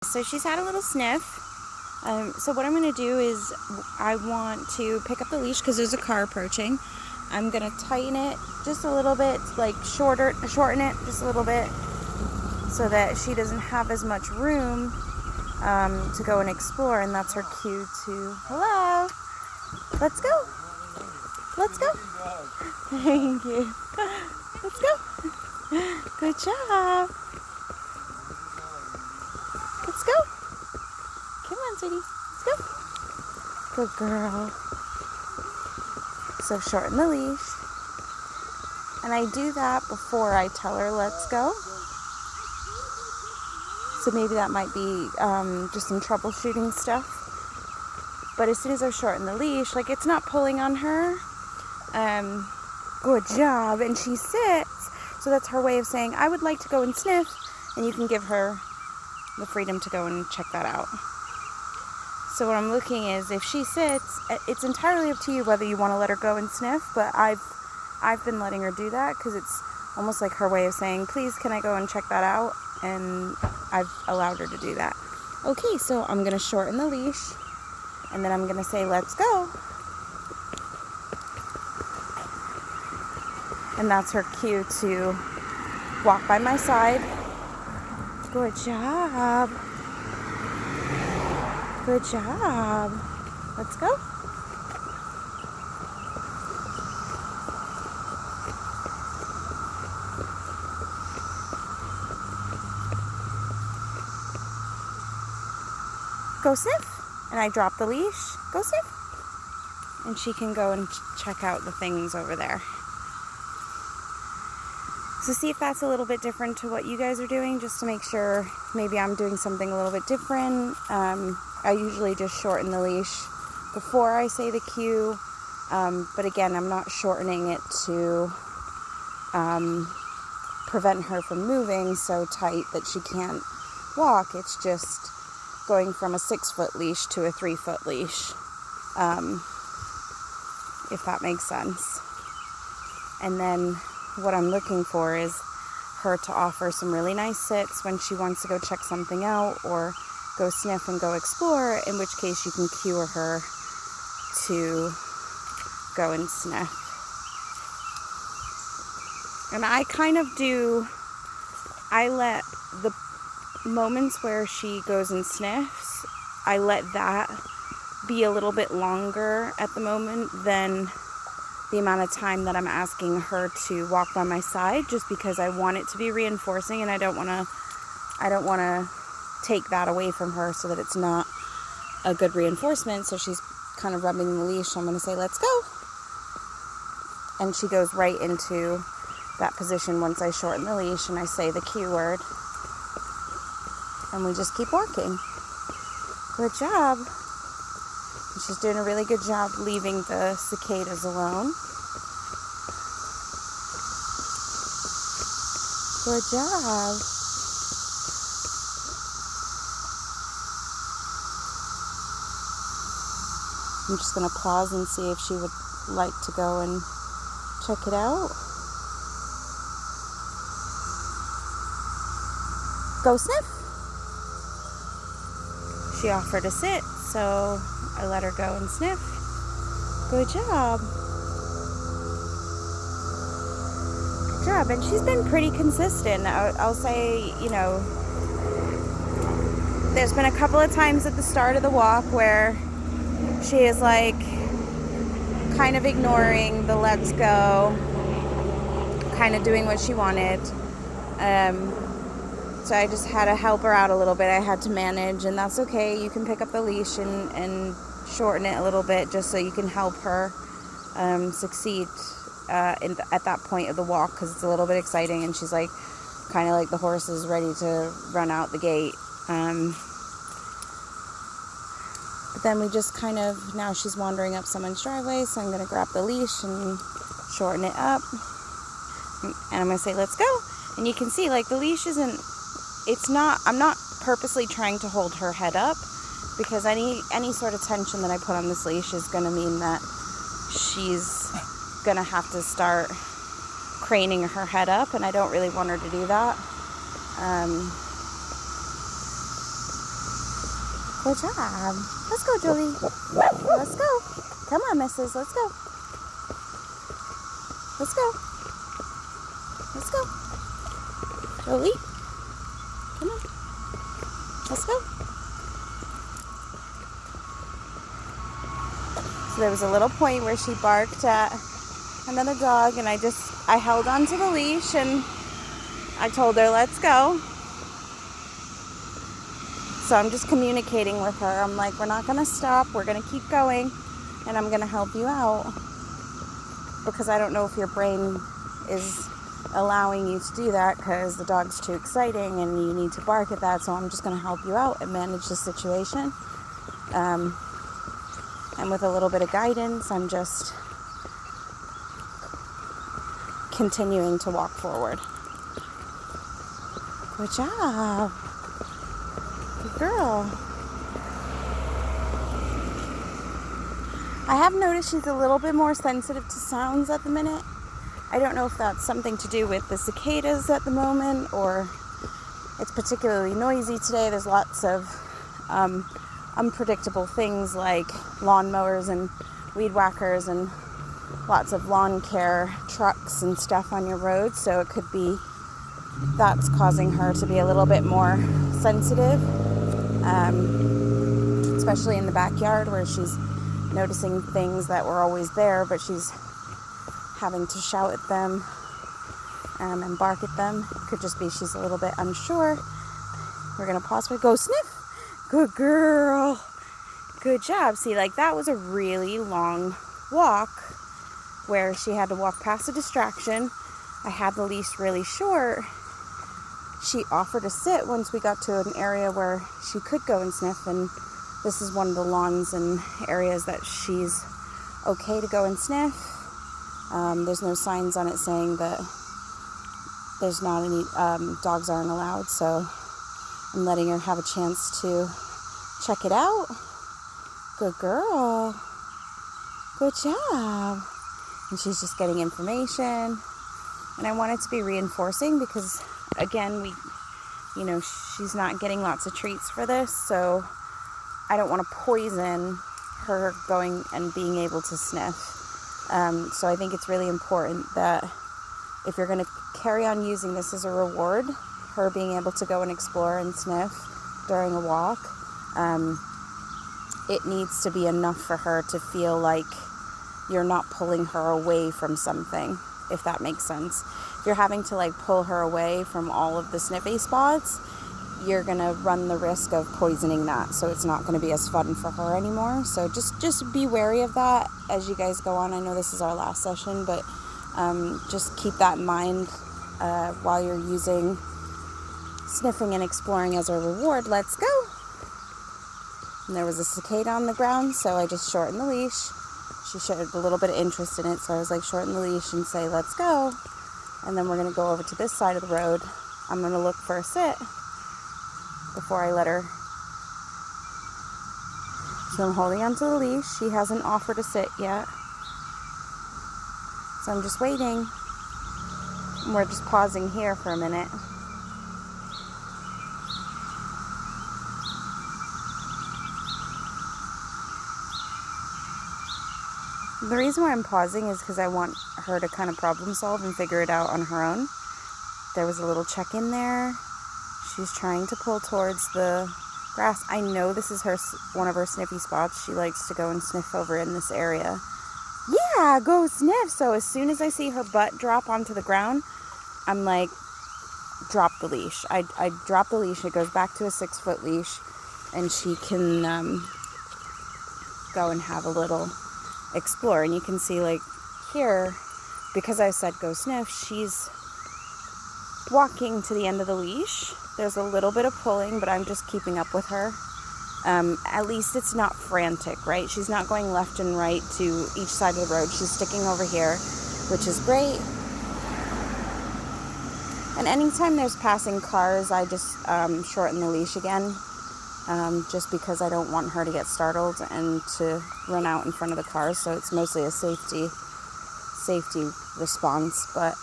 So she's had a little sniff. So what I'm going to do is I want to pick up the leash because there's a car approaching. I'm going to tighten it just a little bit, like shorten it just a little bit so that she doesn't have as much room to go and explore, and that's her cue to, hello, let's go. Let's go. Thank you. Let's go. Good job. Let's go. Come on, sweetie. Let's go. Good girl. So shorten the leash. And I do that before I tell her let's go. So maybe that might be just some troubleshooting stuff. But as soon as I shorten the leash, like it's not pulling on her. Good job. And she sits. So that's her way of saying, I would like to go and sniff. And you can give her the freedom to go and check that out. So what I'm looking is if she sits, it's entirely up to you whether you want to let her go and sniff, but I've been letting her do that because it's almost like her way of saying, please, can I go and check that out? And I've allowed her to do that. Okay, so I'm going to shorten the leash, and then I'm going to say, let's go. And that's her cue to walk by my side. Good job. Good job. Let's go. Go sniff. And I drop the leash. Go sniff. And she can go and check out the things over there. So see if that's a little bit different to what you guys are doing, just to make sure maybe I'm doing something a little bit different. I usually just shorten the leash before I say the cue, but again, I'm not shortening it to prevent her from moving so tight that she can't walk. It's just going from a 6-foot leash to a 3-foot leash, if that makes sense. And then what I'm looking for is her to offer some really nice sits when she wants to go check something out or go sniff and go explore, in which case you can cue her to go and sniff. And I kind of I let the moments where she goes and sniffs, I let that be a little bit longer at the moment than the amount of time that I'm asking her to walk by my side, just because I want it to be reinforcing and I don't want to take that away from her so that it's not a good reinforcement. So she's kind of rubbing the leash. So I'm going to say, let's go. And she goes right into that position once I shorten the leash and I say the cue word. And we just keep walking. Good job. She's doing a really good job leaving the cicadas alone. Good job. I'm just going to pause and see if she would like to go and check it out. Go sniff. She offered to sit, so I let her go and sniff. Good job. Good job. And she's been pretty consistent. I'll say, there's been a couple of times at the start of the walk where she is like kind of ignoring the let's go, kind of doing what she wanted. So I just had to help her out a little bit. I had to manage, and that's okay. You can pick up the leash and shorten it a little bit just so you can help her succeed at that point of the walk, because it's a little bit exciting and she's like kind of like the horse is ready to run out the gate. But then we just kind of, now she's wandering up someone's driveway, so I'm going to grab the leash and shorten it up. And I'm going to say, let's go. And you can see, like, the leash isn't, I'm not purposely trying to hold her head up, because any sort of tension that I put on this leash is going to mean that she's going to have to start craning her head up, and I don't really want her to do that. Good job. Let's go, Jolie. Let's go. Come on, missus. Let's go. Let's go. Let's go. Jolie. Come on. Let's go. So there was a little point where she barked at another dog, and I held onto the leash and I told her, let's go. So I'm just communicating with her. I'm like, we're not going to stop. We're going to keep going, and I'm going to help you out, because I don't know if your brain is allowing you to do that because the dog's too exciting and you need to bark at that. So I'm just going to help you out and manage the situation. And with a little bit of guidance, I'm just continuing to walk forward. Good job. Good girl. I have noticed she's a little bit more sensitive to sounds at the minute. I don't know if that's something to do with the cicadas at the moment, or it's particularly noisy today. There's lots of unpredictable things like lawnmowers and weed whackers and lots of lawn care trucks and stuff on your road. So it could be that's causing her to be a little bit more sensitive, especially in the backyard where she's noticing things that were always there, but she's having to shout at them and bark at them. It could just be she's a little bit unsure. We're going to pause for go sniff. Good girl. Good job. See, like that was a really long walk where she had to walk past a distraction. I had the leash really short. She offered to sit once we got to an area where she could go and sniff, and this is one of the lawns and areas that she's okay to go and sniff. There's no signs on it saying that there's not any dogs aren't allowed, so I'm letting her have a chance to check it out. Good girl. Good job. And she's just getting information. And I want it to be reinforcing because, again, she's not getting lots of treats for this, so I don't want to poison her going and being able to sniff. So I think it's really important that if you're going to carry on using this as a reward, her being able to go and explore and sniff during a walk, it needs to be enough for her to feel like you're not pulling her away from something, if that makes sense. If you're having to pull her away from all of the sniffy spots, you're going to run the risk of poisoning that, so it's not going to be as fun for her anymore. So just be wary of that as you guys go on. I know this is our last session, but just keep that in mind while you're using sniffing and exploring as a reward. Let's go. And there was a cicada on the ground, so I just shortened the leash. She showed a little bit of interest in it, so I was like, shorten the leash and say, let's go. And then we're going to go over to this side of the road. I'm going to look for a sit before I let her. So I'm holding onto the leash. She hasn't offered a sit yet. So I'm just waiting. And we're just pausing here for a minute. The reason why I'm pausing is because I want her to kind of problem solve and figure it out on her own. There was a little check-in there. She's trying to pull towards the grass. I know this is one of her sniffy spots. She likes to go and sniff over in this area. Yeah, go sniff. So as soon as I see her butt drop onto the ground, I'm like, drop the leash. I drop the leash. It goes back to a 6-foot leash, and she can go and have a little explore. And you can see here, because I said go sniff, she's walking to the end of the leash. There's a little bit of pulling, but I'm just keeping up with her. At least it's not frantic, right? She's not going left and right to each side of the road. She's sticking over here, which is great. And anytime there's passing cars, I just shorten the leash again, just because I don't want her to get startled and to run out in front of the cars. So it's mostly a safety response. But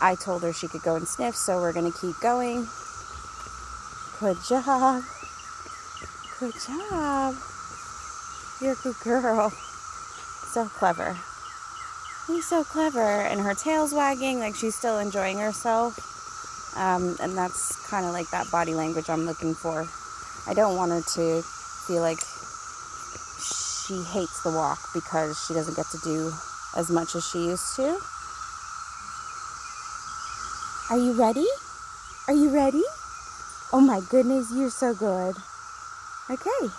I told her she could go and sniff, so we're going to keep going. Good job. Good job. You're a good girl. So clever. You're so clever. And her tail's wagging like she's still enjoying herself. And that's kind of like that body language I'm looking for. I don't want her to feel like she hates the walk because she doesn't get to do as much as she used to. Are you ready? Are you ready? Oh my goodness, you're so good. Okay.